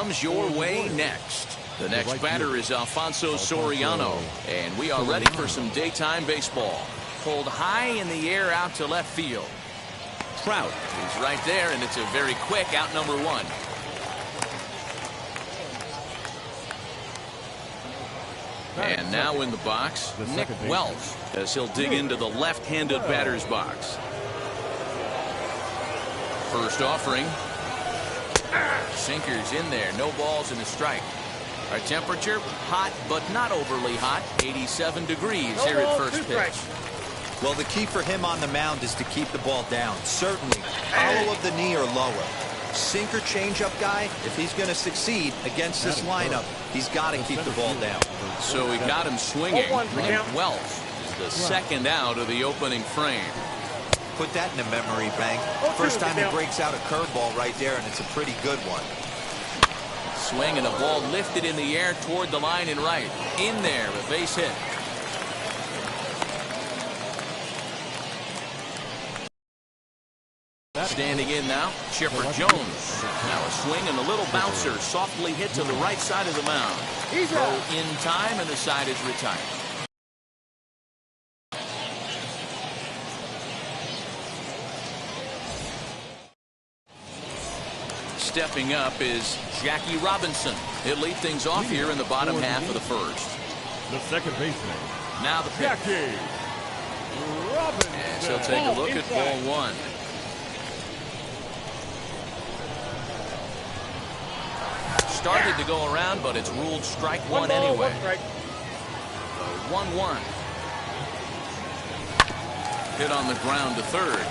comes your way next. The next batter is Alfonso Soriano, and we are ready for some daytime baseball. Pulled high in the air out to left field. Trout is right there, and it's a very quick out number one. And now in the box, Nick Wells, as he'll dig into the left-handed batter's box. First offering. Sinkers in there, no balls and a strike. Our temperature, hot but not overly hot, 87 degrees here at first pitch. Well, the key for him on the mound is to keep the ball down. Certainly, hollow of the knee or lower. Sinker changeup guy, if he's going to succeed against this lineup, he's got to keep the ball down. So he got him swinging. Nick Wells is the second out of the opening frame. Put that in the memory bank. First time he breaks out a curveball right there, and it's a pretty good one. Swing and a ball lifted in the air toward the line and right. In there, a base hit. Standing in now, Chipper Jones. Now a swing and a little bouncer softly hit to the right side of the mound. Throw in time, and the side is retired. Stepping up is Jackie Robinson. He'll lead things off here in the bottom half of the first. The second baseman. Now the pitch. Jackie Robinson. And so take a look at ball one. Started to go around, but it's ruled strike one anyway. 1-1. Hit on the ground to third.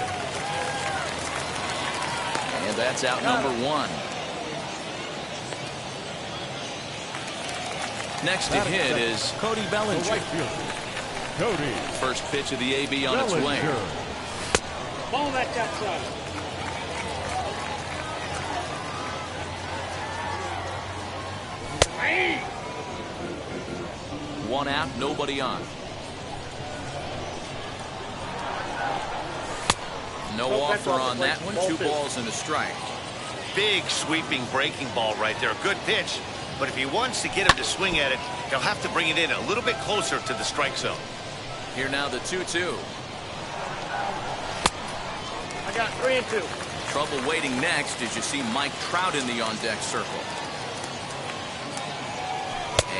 And that's out number one. Next to hit is Cody Bellinger. Cody. First pitch of the AB on its way. Ball that side. One out, nobody on. No offer on that one. 2 balls and a strike. Big sweeping breaking ball right there. Good pitch. But if he wants to get him to swing at it, he'll have to bring it in a little bit closer to the strike zone. Here now the 2-2. I got 3-2. Trouble waiting next as you see Mike Trout in the on-deck circle.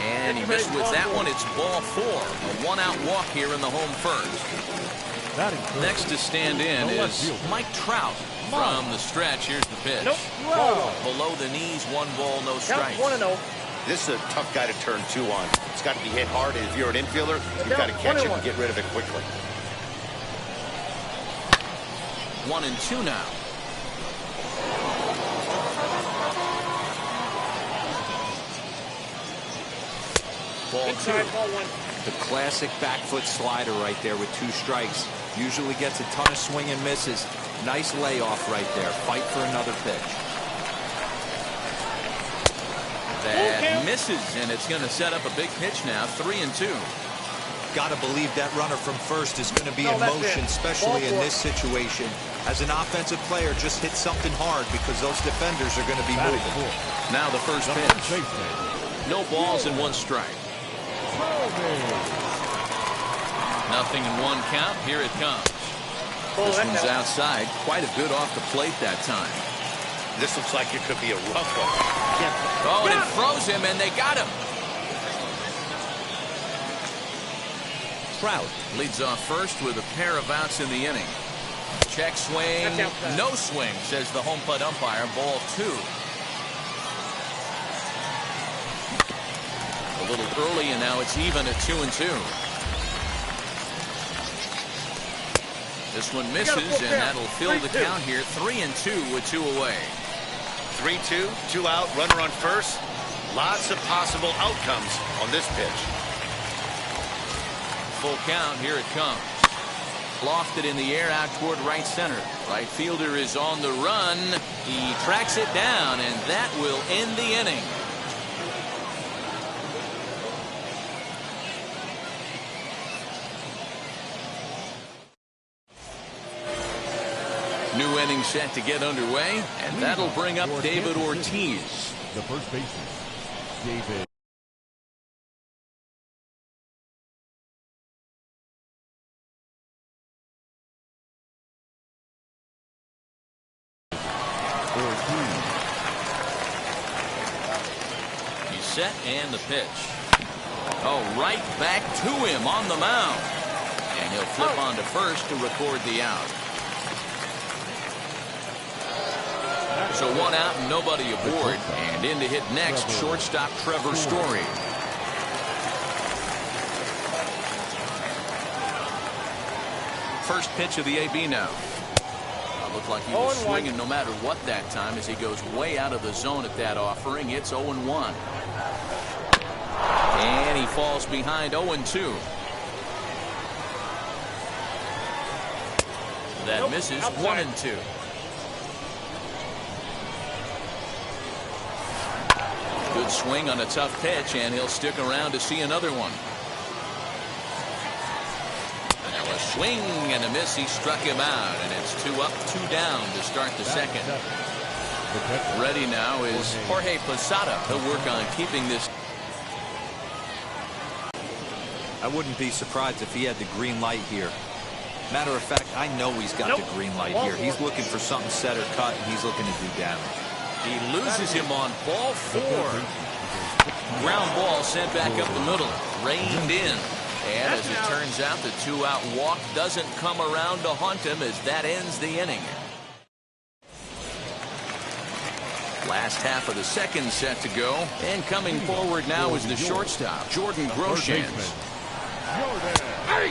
And he missed with that one. It's ball 4. A 1-out walk here in the home first. Next to stand in is Mike Trout from the stretch. Here's the pitch. Below the knees, 1 ball, no strikes. 1-0. This is a tough guy to turn 2 on. It's got to be hit hard, and if you're an infielder, you've got to catch it and get rid of it quickly. 1-2 now. Ball 2. The classic back foot slider right there with 2 strikes. Usually gets a ton of swing and misses. Nice layoff right there. Fight for another pitch. That misses, and it's going to set up a big pitch now. 3-2. Got to believe that runner from first is going to be in motion, especially in this situation. As an offensive player, just hit something hard because those defenders are going to be moving. Now the first pitch. No balls and 1 strike. Nothing in 1 count. Here it comes. This one's outside. Quite a bit off the plate that time. This looks like it could be a rough one. Oh, and it froze him, and they got him. Trout leads off first with a pair of outs in the inning. Check swing. No swing, says the home plate umpire. Ball 2. A little early, and now it's even at 2-2. This one misses, and that'll fill the count here. 3-2 with 2 away. 3-2, 2 out, runner on first. Lots of possible outcomes on this pitch. Full count. Here it comes. Lofted in the air out toward right center. Right fielder is on the run. He tracks it down, and that will end the inning. New inning set to get underway, and that'll bring up David Ortiz. The first baseman, David. He's set and the pitch. Oh, right back to him on the mound. And he'll flip on to first to record the out. So one out and nobody aboard. And in to hit next, shortstop Trevor Story. First pitch of the AB now. Looked like he was swinging no matter what that time as he goes way out of the zone at that offering. It's 0-1. And he falls behind 0-2. That misses. 1-2. Good swing on a tough pitch, and he'll stick around to see another one. Now a swing and a miss. He struck him out, and it's 2 up, 2 down to start the second. Ready now is Jorge Posada. He'll work on keeping this. I wouldn't be surprised if he had the green light here. Matter of fact, I know he's got the green light here. He's looking for something set or cut, and he's looking to do damage. He loses him on ball 4. Ground ball sent back up the middle. Reined in. And as it turns out, the 2-out walk doesn't come around to haunt him as that ends the inning. Last half of the second set to go. And coming forward now is the shortstop, Jordan Groshans.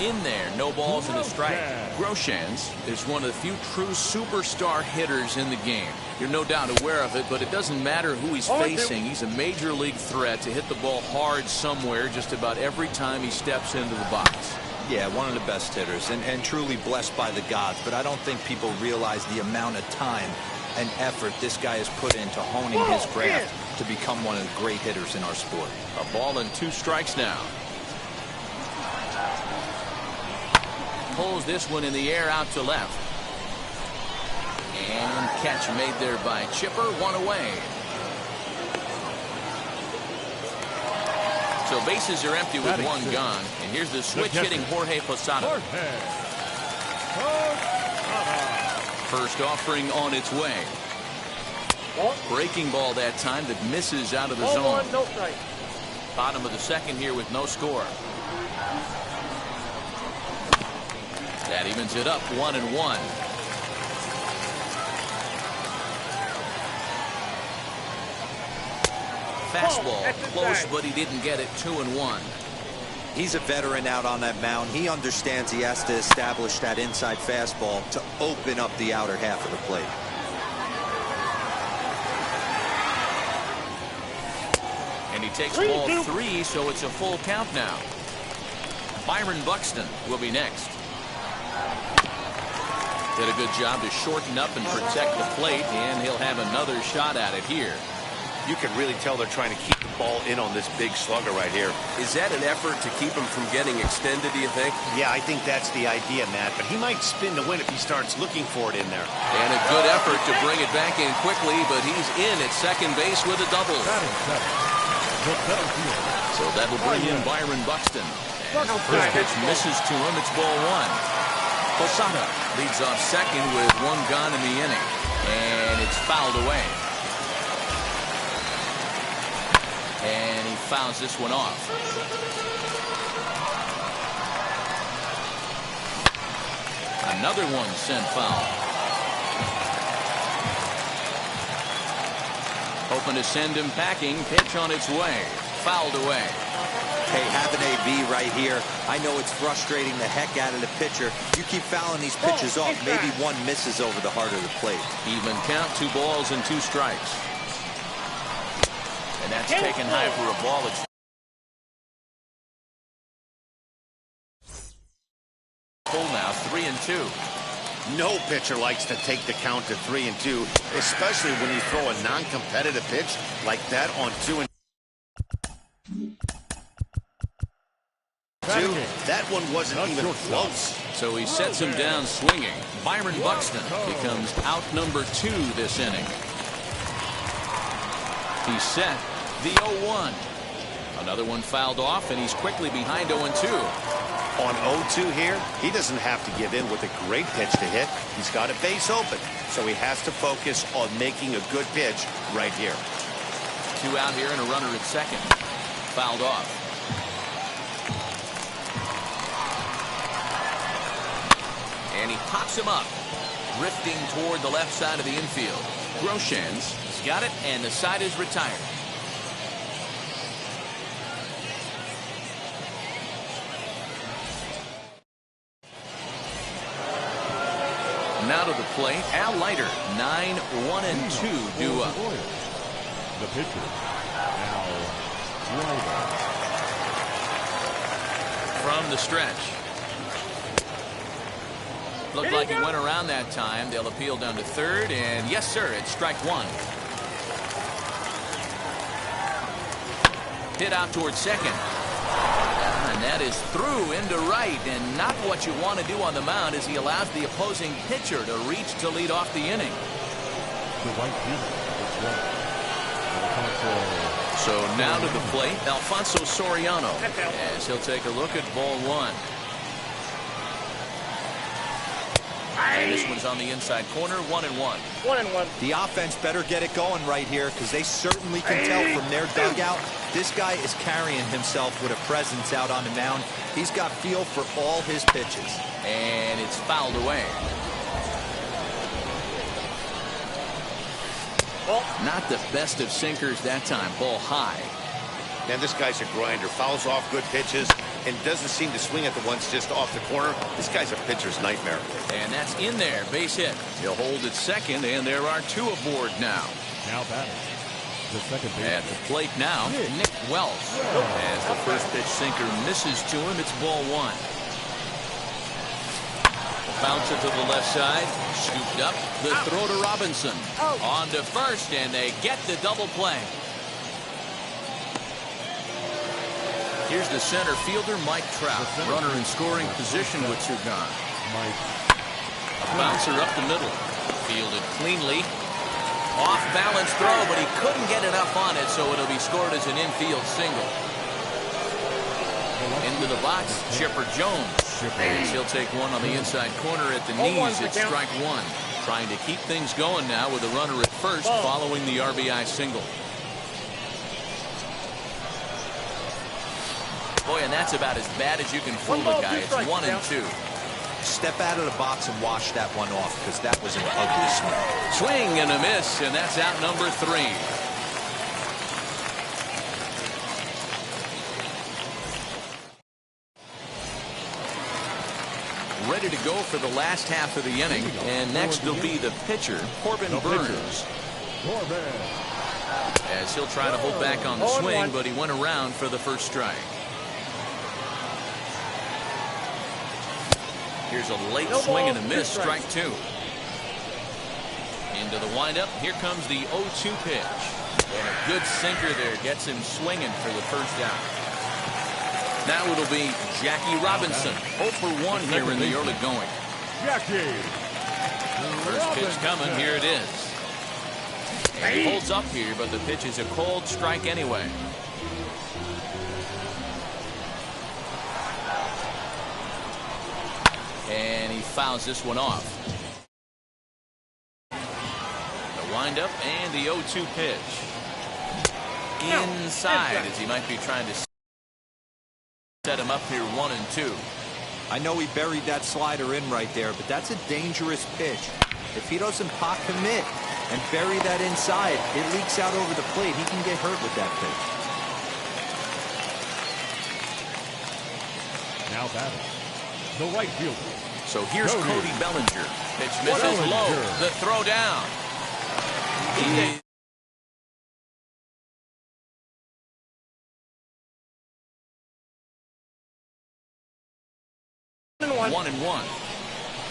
In there, no balls and a strike. Groshans is one of the few true superstar hitters in the game. You're no doubt aware of it, but it doesn't matter who he's facing. He's a major league threat to hit the ball hard somewhere just about every time he steps into the box. Yeah, one of the best hitters and truly blessed by the gods, but I don't think people realize the amount of time and effort this guy has put into honing his craft to become one of the great hitters in our sport. A ball and 2 strikes now. Pulls this one in the air out to left. And catch made there by Chipper. 1 away. So bases are empty with 1 gone. And here's the switch hitting Jorge Posada. First offering on its way. Breaking ball that time that misses out of the zone. Bottom of the second here with no score. That evens it up 1-1. Fastball close, but he didn't get it. 2-1. He's a veteran out on that mound. He understands he has to establish that inside fastball to open up the outer half of the plate. And he takes ball 3, so it's a full count now. Byron Buxton will be next. Did a good job to shorten up and protect the plate, and he'll have another shot at it here. You can really tell they're trying to keep the ball in on this big slugger right here. Is that an effort to keep him from getting extended, do you think? Yeah, I think that's the idea, Matt. But he might spin to win if he starts looking for it in there. And a good effort to bring it back in quickly, but he's in at second base with a double. So that'll bring in Byron Buxton. And first pitch misses to him. It's ball 1. Posada leads off second with 1 gone in the inning. And it's fouled away. And he fouls this one off. Another one sent foul. Hoping to send him packing. Pitch on its way. Fouled away. Hey, have an AB right here. I know it's frustrating the heck out of the pitcher. You keep fouling these pitches off, maybe one misses over the heart of the plate. Even count, 2 balls and 2 strikes. And that's taken high for a ball. It's full now, 3-2. No pitcher likes to take the count to 3-2, especially when you throw a non-competitive pitch like that on 2-2. That one wasn't even close. So he sets him down swinging. Byron Buxton becomes out number 2 this inning. He's set. The 0-1. Another one fouled off, and he's quickly behind 0-2. On 0-2 here, he doesn't have to give in with a great pitch to hit. He's got a base open, so he has to focus on making a good pitch right here. 2 out here and a runner at second. Fouled off. And he pops him up, drifting toward the left side of the infield. Groshans has got it, and the side is retired. Now to the plate, Al Leiter, 9-1-2 due up. The pitcher, Al Leiter. From the stretch. Looked like he went around that time. They'll appeal down to third, and yes, sir, it's strike one. Hit out towards second. And that is through into right, and not what you want to do on the mound as he allows the opposing pitcher to reach to lead off the inning. The right fielder, So now to the plate, Alfonso Soriano, as he'll take a look at ball one. And this one's on the inside corner, 1-1. 1-1. The offense better get it going right here, because they certainly can tell from their dugout this guy is carrying himself with a presence out on the mound. He's got feel for all his pitches. And it's fouled away. Not the best of sinkers that time. Ball high. Man, this guy's a grinder. Fouls off good pitches and doesn't seem to swing at the ones just off the corner. This guy's a pitcher's nightmare. And that's in there. Base hit. He'll hold it second, and there are 2 aboard now. Now batting. The second base. At the plate now, Nick Wells. As the first pitch sinker misses to him, it's ball one. Bouncer to the left side. Scooped up. The throw to Robinson. On to first, and they get the double play. Here's the center fielder, Mike Trout. Runner in scoring position with Sugan. Bouncer up the middle. Fielded cleanly. Off-balance throw, but he couldn't get enough on it, so it'll be scored as an infield single. Into the box, Chipper Jones. As he'll take one on the inside corner at the knees. It's strike one. Trying to keep things going now with a runner at first following the RBI single. Boy, and that's about as bad as you can fool a guy. It's 1-2. Step out of the box and wash that one off, because that was an ugly swing. Swing and a miss, and that's out number 3. Ready to go for the last half of the inning, and next will be the pitcher, Corbin Burns. As he'll try to hold back on the swing, but he went around for the first strike. Here's a late swing and a miss, strike 2. Into the windup, here comes the 0-2 pitch. And a good sinker there gets him swinging for the first out. Now it'll be Jackie Robinson, 0 for 1 here in the early going. Jackie. First pitch coming, here it is. And he holds up here, but the pitch is a cold strike anyway. And he fouls this one off. The windup and the 0-2 pitch. Inside, as he might be trying to set him up here 1-2. I know he buried that slider in right there, but that's a dangerous pitch. If he doesn't pop commit and bury that inside, it leaks out over the plate. He can get hurt with that pitch. Now batting. The right fielder. So here's Cody Bellinger. Pitch misses low. The throw down. He 1-1.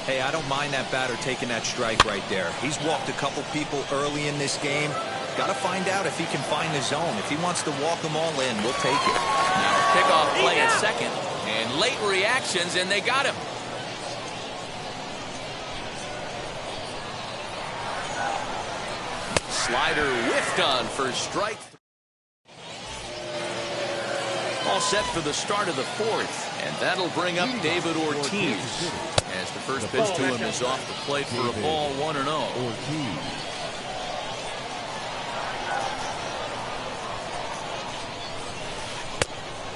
Hey, I don't mind that batter taking that strike right there. He's walked a couple people early in this game. Got to find out if he can find the zone. If he wants to walk them all in, we'll take it. Now a pickoff play at second. And late reactions, and they got him. Slider whiffed Walked on for strike. All set for the start of the fourth, and that'll bring up David Ortiz as the first pitch to him is off the plate for a ball, 1-0.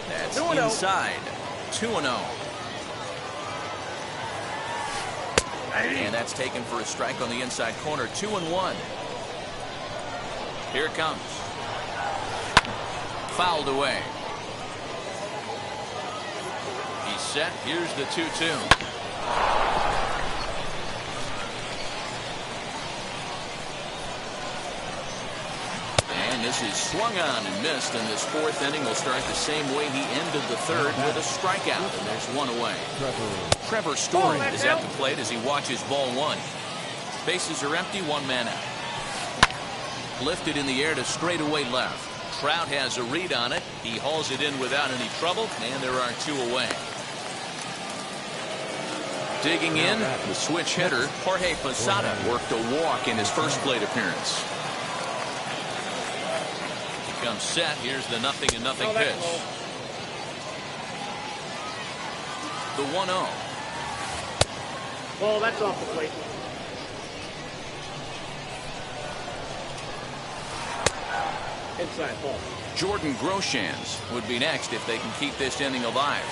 That's inside, 2-0. And that's taken for a strike on the inside corner, 2-1. Here it comes. Fouled away. He's set. Here's the 2-2. And this is swung on and missed, and this fourth inning will start the same way he ended the third with a strikeout, and there's one away. Trevor Story is at the plate as he watches ball one. Bases are empty, one man out. Lifted in the air to straightaway left. Trout has a read on it. He hauls it in without any trouble, and there are two away. Digging in, the switch hitter, Jorge Posada, worked a walk in his first plate appearance. He comes set. Here's the 0-0 pitch. The 1-0. Well, that's off the plate. Inside ball. Jordan Groshans would be next if they can keep this inning alive.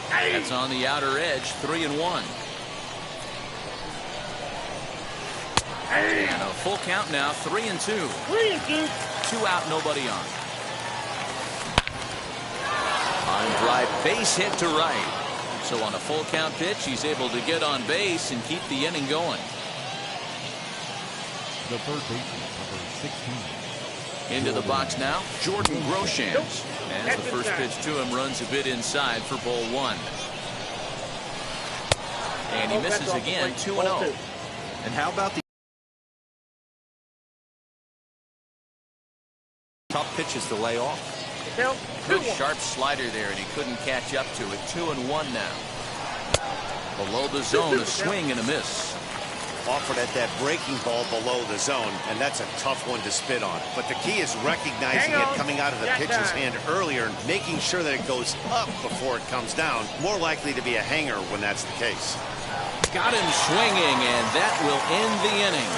That's on the outer edge, 3-1. And a full count now, 3-2. 3-2. 2 out, nobody on. On drive, base hit to right. So on a full count pitch, he's able to get on base and keep the inning going. The third baseman, number 16. Into the box now, Jordan Groshans. As the first pitch to him runs a bit inside for ball one. And he misses again, 2-0. And how about the tough pitches to lay off? Good sharp slider there, and he couldn't catch up to it. 2-1 now. Below the zone, a swing and a miss. Offered at that breaking ball below the zone, and that's a tough one to spit on. But the key is recognizing it coming out of the pitcher's hand earlier and making sure that it goes up before it comes down. More likely to be a hanger when that's the case. Got him swinging, and that will end the inning.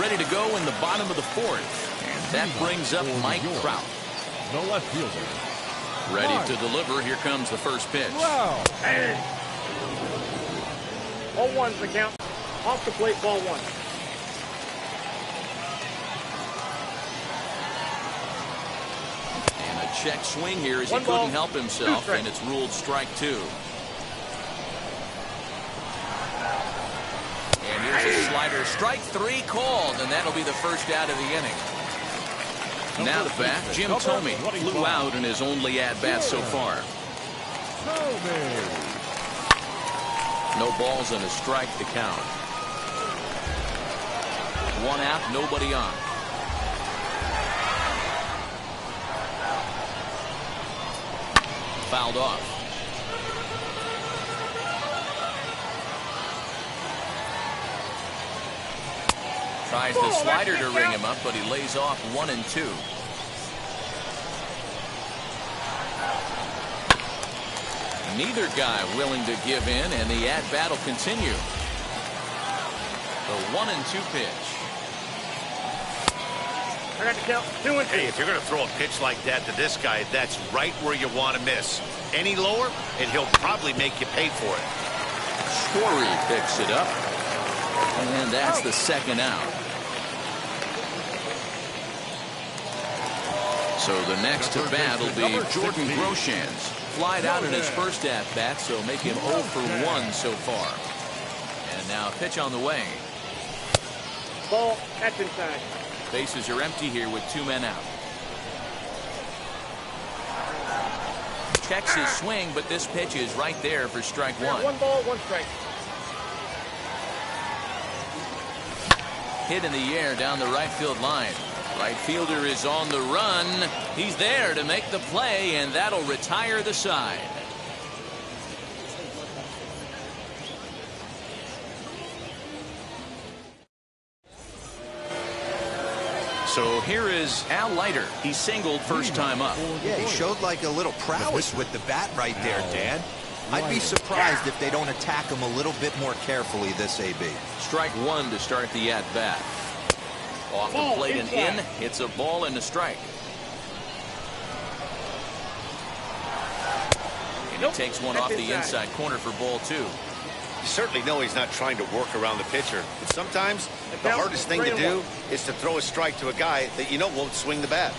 Ready to go in the bottom of the fourth, and that brings up Mike Trout. The left fielder. Ready to deliver. Here comes the first pitch. Wow. 0-1's the count. Off the plate, ball one. And a check swing here as he couldn't help himself, and it's ruled strike two. And here's a slider. Strike three called, and that'll be the first out of the inning. Now the bat, Jim Thome flew out in his only at-bat so far. No balls and a strike to count. 1 out, nobody on. Fouled off. Tries the slider to ring him up, but he lays off 1 and 2. Neither guy willing to give in, and the at-bat will continue. The 1 and 2 pitch. I got the count. 2 and 2. Hey, if you're going to throw a pitch like that to this guy, that's right where you want to miss. Any lower, and he'll probably make you pay for it. Story picks it up, and that's the second out. So the next to bat will be Jordan Groshans. Flied out in his first at-bat, so make him 0 for 1 so far. And now pitch on the way. Ball, that's inside. Bases are empty here with 2 men out. Checks his swing, but this pitch is right there for strike 1. 1 ball, 1 strike. Hit in the air down the right field line. Right fielder is on the run. He's there to make the play, and that'll retire the side. So here is Al Leiter. He singled first time up. Yeah, he showed like a little prowess with the bat right there, Dan. I'd be surprised if they don't attack him a little bit more carefully this AB. Strike one to start the at-bat. Off the plate and in. It's a ball and a strike. And he takes one off the inside corner for ball two. You certainly know he's not trying to work around the pitcher. But sometimes the hardest thing to do is to throw a strike to a guy that you know won't swing the bat.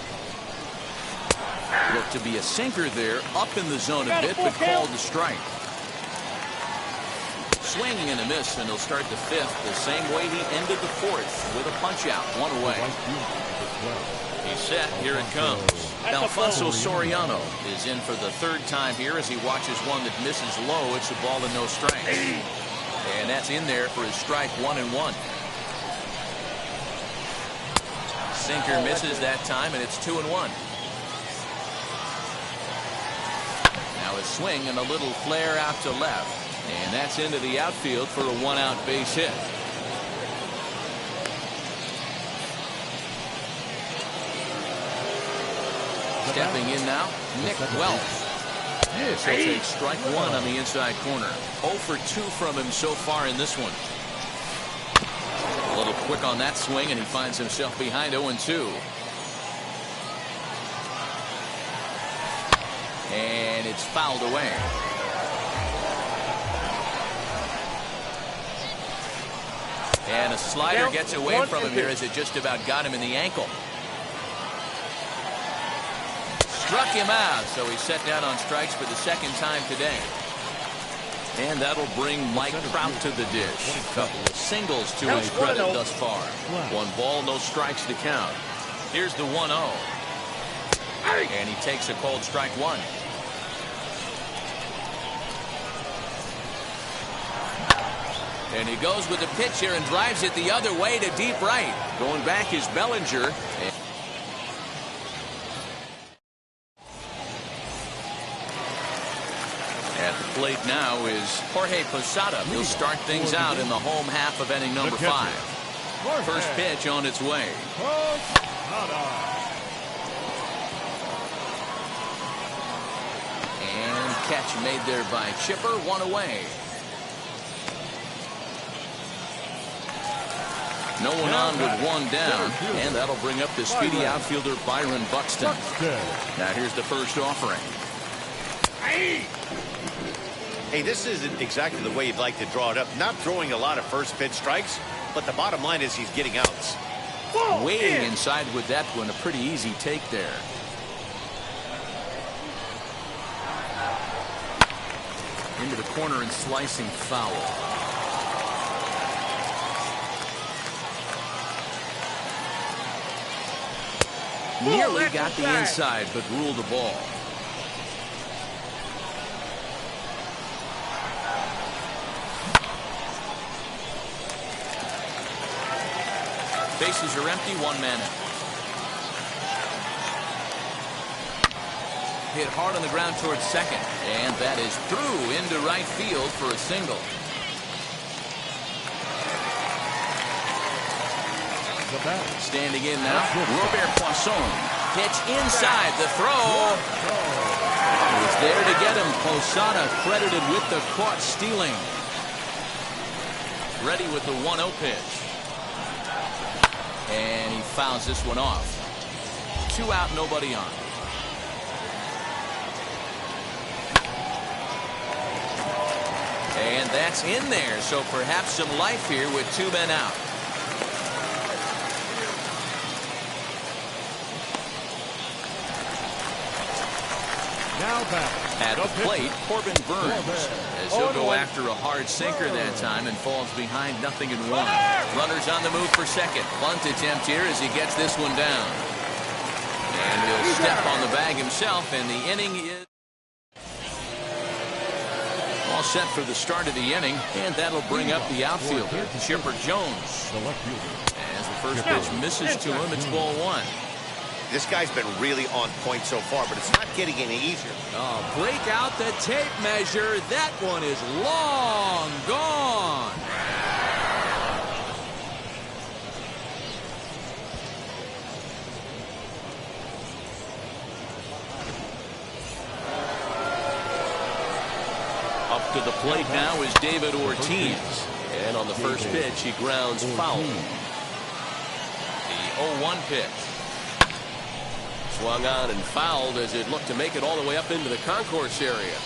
Looked to be a sinker there, up in the zone a bit, but called the strike. Swinging and a miss, and he'll start the fifth the same way he ended the fourth, with a punch-out, one away. He's set. Here it comes. Alfonso Soriano is in for the third time here as he watches one that misses low. It's a ball and no strikes. And that's in there for his strike 1-1. Sinker misses that time, and it's 2-1. Now a swing and a little flare out to left. And that's into the outfield for a one-out base hit. Stepping in now, Nick Welch. So he'll take strike one on the inside corner. 0 for 2 from him so far in this one. A little quick on that swing, and he finds himself behind 0-2. And it's fouled away. And a slider gets away from him here as it just about got him in the ankle. Struck him out, so he's set down on strikes for the second time today. And that'll bring Mike Trout to the dish. A couple of singles to his credit thus far. 1 ball, no strikes to count. Here's the 1-0. And he takes a called strike one. And he goes with the pitch here and drives it the other way to deep right. Going back is Bellinger. At the plate now is Jorge Posada. He'll start things out in the home half of inning number 5. First pitch on its way. And catch made there by Chipper. 1 away. No one on with 1 down, and that'll bring up the speedy outfielder Byron Buxton. Now here's the first offering. Hey, this isn't exactly the way you'd like to draw it up. Not throwing a lot of first pitch strikes, but the bottom line is he's getting outs. Waiting inside with that one, a pretty easy take there. Into the corner and slicing foul. Nearly got the inside, but ruled the ball. Bases are empty, 1 man out. Hit hard on the ground towards second, and that is through into right field for a single. Standing in now, Robert Poisson. Pitch inside, the throw. It's there to get him. Posada credited with the caught stealing. Ready with the 1-0 pitch. And he fouls this one off. 2 out, nobody on. And that's in there, so perhaps some life here with 2 men out. At the plate, Corbin Burns, as he'll go after a hard sinker that time and falls behind 0-1. Runners on the move for second. Bunt attempt here as he gets this one down. And he'll step on the bag himself, and the inning is all set for the start of the inning, and that'll bring up the outfielder, Chipper Jones. As the first pitch misses to him, it's ball 1. This guy's been really on point so far, but it's not getting any easier. Oh, break out the tape measure. That one is long gone. to the plate now is David Ortiz. And on the first pitch, he grounds foul. The 0-1 pitch. Swung on and fouled as it looked to make it all the way up into the concourse area.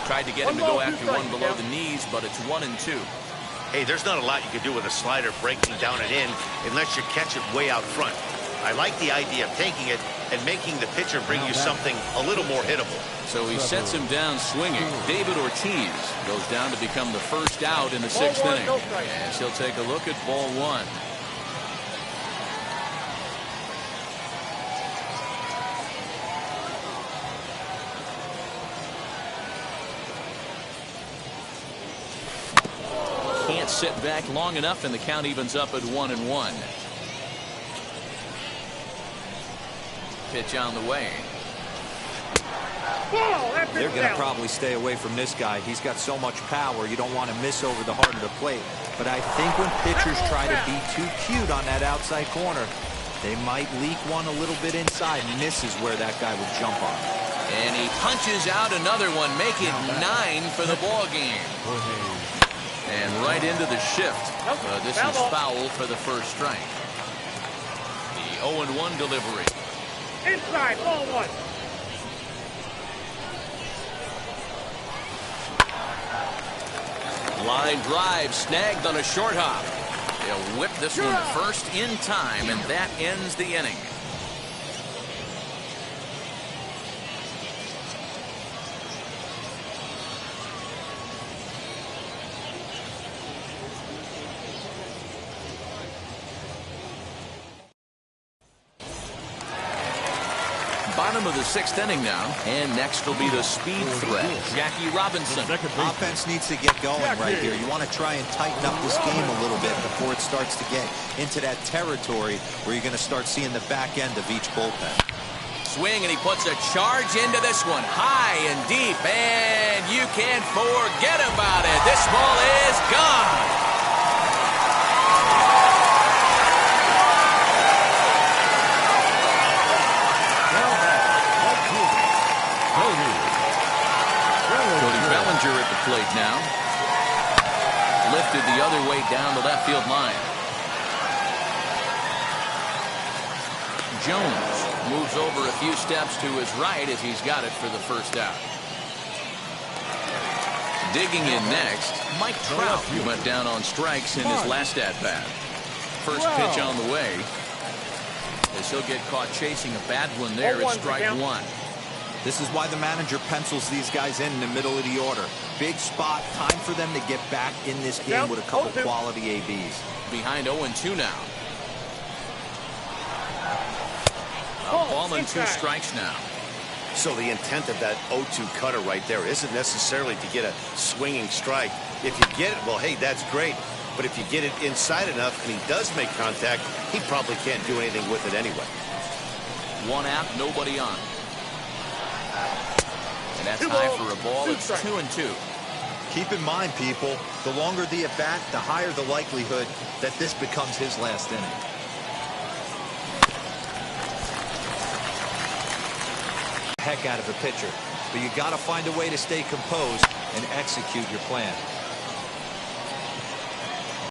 Tried to get him to go after one below the knees, but it's 1-2. Hey, there's not a lot you can do with a slider breaking down and in unless you catch it way out front. I like the idea of taking it and making the pitcher bring you something a little more hittable. So he sets him down swinging. David Ortiz goes down to become the first out in the sixth inning. As he'll take a look at ball one. Can't sit back long enough, and the count evens up at 1-1. Pitch on the way. They're going to probably stay away from this guy. He's got so much power, you don't want to miss over the heart of the plate. But I think when pitchers try to be too cute on that outside corner, they might leak one a little bit inside. Misses where that guy would jump on. And he punches out another one, make it 9 for the ball game. And right into the shift. This is foul for the first strike. The 0-1 delivery. Inside, ball one. Line drive snagged on a short hop. They'll whip this one first in time, and that ends the inning. Bottom of the sixth inning now, and next will be the speed threat, Jackie Robinson. Offense needs to get going right here. You want to try and tighten up this game a little bit before it starts to get into that territory where you're going to start seeing the back end of each bullpen. Swing, and he puts a charge into this one, high and deep, and you can't forget about it. This ball is gone. At the plate now. Lifted the other way down the left field line. Jones moves over a few steps to his right as he's got it for the first out. Digging in next, Mike Trout, who went down on strikes in his last at-bat. First pitch on the way. As he'll get caught chasing a bad one there at strike one. This is why the manager pencils these guys in the middle of the order. Big spot, time for them to get back in this game with a couple quality ABs. Behind 0-2 now. A ball and 2 strikes now. So the intent of that 0-2 cutter right there isn't necessarily to get a swinging strike. If you get it, well, hey, that's great. But if you get it inside enough and he does make contact, he probably can't do anything with it anyway. One out, nobody on. And that's high for a ball. It's 2-2. Keep in mind, people, the longer the at-bat, the higher the likelihood that this becomes his last inning. Heck out of a pitcher, but you got to find a way to stay composed and execute your plan.